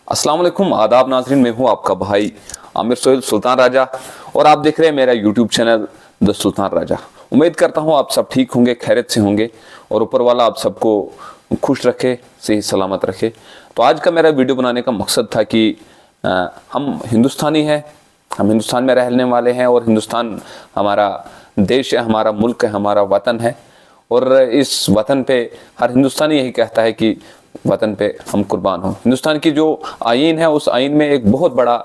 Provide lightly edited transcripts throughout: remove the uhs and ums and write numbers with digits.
अस्सलाम वालेकुम, आदाब नाज़रीन। मैं हूं आपका भाई आमिर सोहेल सुल्तान राजा और आप देख रहे हैं मेरा YouTube channel the Sultan Raja. उम्मीद करता हूं आप सब ठीक होंगे, खैरियत से होंगे और ऊपर वाला आप सबको खुश रखे, सही सलामत रखे। तो आज का मेरा वीडियो बनाने का मकसद था कि हम हिंदुस्तानी हैं, हम हिंदुस्तान में रहने वाले हैं और हिंदुस्तान हमारा देश है, हमारा मुल्क है, हमारा वतन है। और इस वतन पे हर हिंदुस्तानी यही कहता है कि वतन पे हम कुर्बान हों। हिंदुस्तान की जो आईन है, उस आईन में एक बहुत बड़ा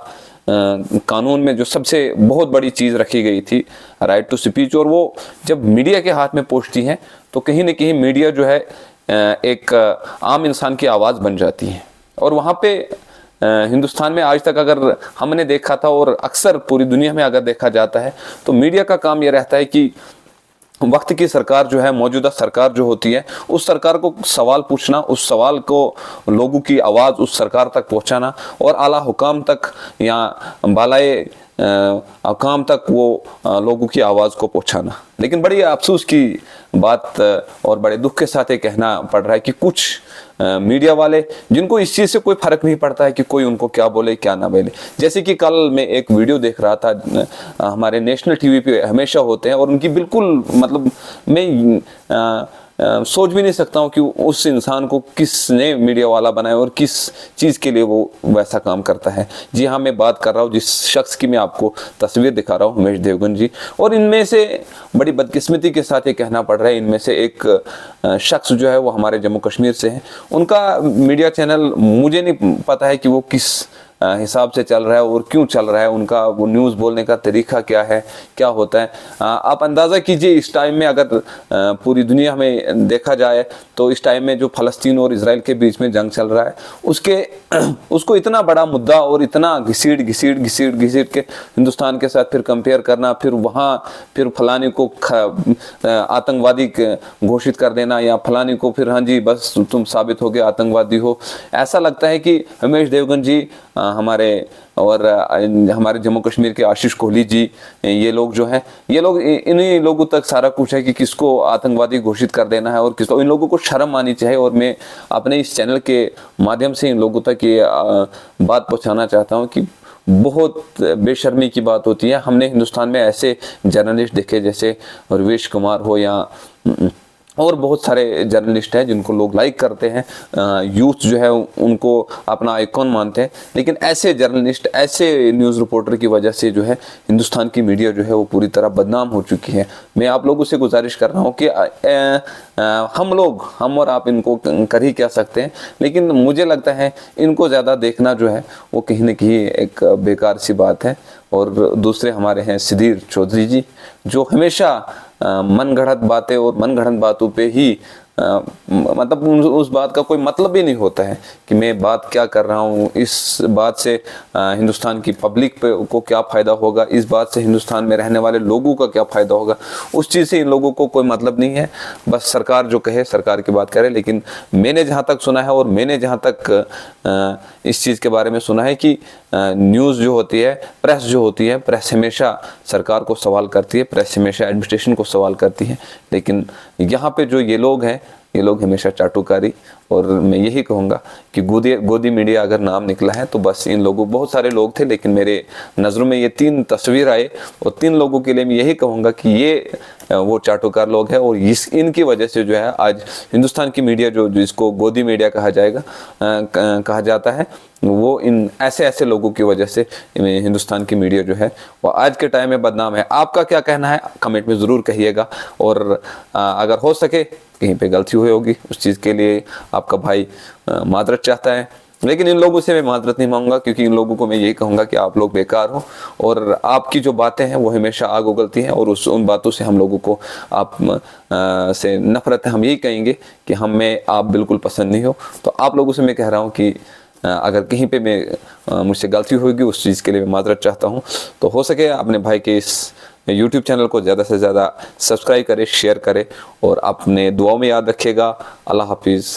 कानून में जो सबसे बहुत बड़ी चीज़ रखी गई थी, राइट टू स्पीच। और वो जब मीडिया के हाथ में पहुंचती है तो कहीं ना कहीं मीडिया जो है एक आम इंसान की आवाज़ बन जाती है। और वहाँ पे हिंदुस्तान में आज तक अगर हमने देखा था और अक्सर पूरी दुनिया में अगर देखा जाता है तो मीडिया का काम ये रहता है कि वक्त की सरकार जो है, मौजूदा सरकार जो होती है, उस सरकार को सवाल पूछना, उस सवाल को लोगों की आवाज़ उस सरकार तक पहुंचाना और आला हुकाम तक या बालाए हुकाम तक वो लोगों की आवाज़ को पहुंचाना। लेकिन बड़ी अफसोस की बात और बड़े दुख के साथ ये कहना पड़ रहा है कि कुछ मीडिया वाले जिनको इस चीज़ से कोई फर्क नहीं पड़ता है कि कोई उनको क्या बोले क्या ना बोले। जैसे कि कल मैं एक वीडियो देख रहा था, हमारे नेशनल टीवी पे हमेशा होते हैं और उनकी बिल्कुल मतलब मैं सोच भी नहीं सकता हूँ कि उस इंसान को किसने मीडिया वाला बनाया और किस चीज़ के लिए वो वैसा काम करता है। जी हाँ, मैं बात कर रहा हूँ जिस शख्स की मैं आपको तस्वीर दिखा रहा हूँ, हिमेश देवगन जी। और इनमें से बड़ी बदकिस्मती के साथ ये कहना पड़ रहा है, इनमें से एक शख्स जो है वो हमारे जम्मू कश्मीर से है। उनका मीडिया चैनल मुझे नहीं पता है कि वो किस हिसाब से चल रहा है और क्यों चल रहा है, उनका वो न्यूज़ बोलने का तरीका क्या है, क्या होता है। आप अंदाज़ा कीजिए इस टाइम में अगर पूरी दुनिया में देखा जाए तो इस टाइम में जो फ़लस्तीन और इजराइल के बीच में जंग चल रहा है उसको इतना बड़ा मुद्दा और इतना घसीट के हिंदुस्तान के साथ फिर कंपेयर करना, फिर वहाँ फिर फलाने को आतंकवादी घोषित कर देना या फलाने को फिर हाँ जी बस तुम साबित हो गए आतंकवादी हो। ऐसा लगता है कि हिमेश देवगन जी हमारे और हमारे जम्मू कश्मीर के आशीष कोहली जी, ये लोग जो हैं, ये लोग इन्हीं लोगों तक सारा कुछ है कि किसको आतंकवादी घोषित कर देना है और किसको। इन लोगों को शर्म आनी चाहिए। और मैं अपने इस चैनल के माध्यम से इन लोगों तक ये बात पहुंचाना चाहता हूं कि बहुत बेशर्मी की बात होती है। हमने हिंदुस्तान में ऐसे जर्नलिस्ट देखे जैसे रवीश कुमार हो या और बहुत सारे जर्नलिस्ट हैं जिनको लोग लाइक करते हैं, यूथ जो है उनको अपना आइकॉन मानते हैं। लेकिन ऐसे जर्नलिस्ट, ऐसे न्यूज़ रिपोर्टर की वजह से जो है हिंदुस्तान की मीडिया जो है वो पूरी तरह बदनाम हो चुकी है। मैं आप लोगों से गुजारिश कर रहा हूँ कि हम और आप इनको कर ही क्या सकते हैं। लेकिन मुझे लगता है इनको ज़्यादा देखना जो है वो कहीं ना कहीं एक बेकार सी बात है। और दूसरे हमारे हैं सिद्धीर चौधरी जी, जो हमेशा मन गढ़ंत बातें और मन गढ़ंत बातों पे ही मतलब उस बात का कोई मतलब ही नहीं होता है कि मैं बात क्या कर रहा हूँ, इस बात से हिंदुस्तान की पब्लिक पे को क्या फ़ायदा होगा, इस बात से हिंदुस्तान में रहने वाले लोगों का क्या फ़ायदा होगा। उस चीज़ से इन लोगों को कोई मतलब नहीं है। बस सरकार जो कहे सरकार की बात करे। लेकिन मैंने जहाँ तक सुना है और मैंने जहाँ तक इस चीज़ के बारे में सुना है कि न्यूज़ जो होती है, प्रेस जो होती है, प्रेस हमेशा सरकार को सवाल करती है, प्रेस हमेशा एडमिनिस्ट्रेशन को सवाल करती है। लेकिन यहाँ पे जो ये लोग हैं, ये लोग हमेशा चाटुकारी। और मैं यही कहूँगा कि गोदी मीडिया अगर नाम निकला है तो बस इन लोगों, बहुत सारे लोग थे लेकिन मेरे नज़रों में ये 3 तस्वीर आए और 3 लोगों के लिए मैं यही कहूँगा कि ये वो चाटुकार लोग हैं। और इनकी वजह से जो है आज हिंदुस्तान की मीडिया जो जिसको गोदी मीडिया कहा जाता है, वो इन ऐसे लोगों की वजह से हिंदुस्तान की मीडिया जो है वो आज के टाइम में बदनाम है। आपका क्या कहना है कमेंट में ज़रूर कहिएगा। और अगर हो सके कहीं पे गलती हुई होगी उस चीज़ के लिए आपका भाई माजरत चाहता है। लेकिन इन लोगों से मैं माजरत नहीं मांगूंगा, क्योंकि इन लोगों को मैं यही कहूँगा कि आप लोग बेकार हो और आपकी जो बातें हैं वो हमेशा आग उगलती हैं और उन बातों से हम लोगों को आप से नफरत है। हम यही कहेंगे कि हमें आप बिल्कुल पसंद नहीं हो। तो आप लोगों से मैं कह रहा हूँ कि अगर कहीं पे मैं मुझसे गलती होगी उस चीज़ के लिए मैं माजरत चाहता हूँ। तो हो सके अपने भाई के इस YouTube चैनल को ज़्यादा से ज़्यादा सब्सक्राइब करें, शेयर करें और अपने दुआओं में याद रखिएगा। अल्लाह हाफिज़।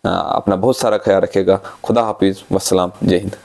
अपना बहुत सारा ख्याल रखिएगा। खुदा हाफिज़। वस्सलाम। जय हिंद।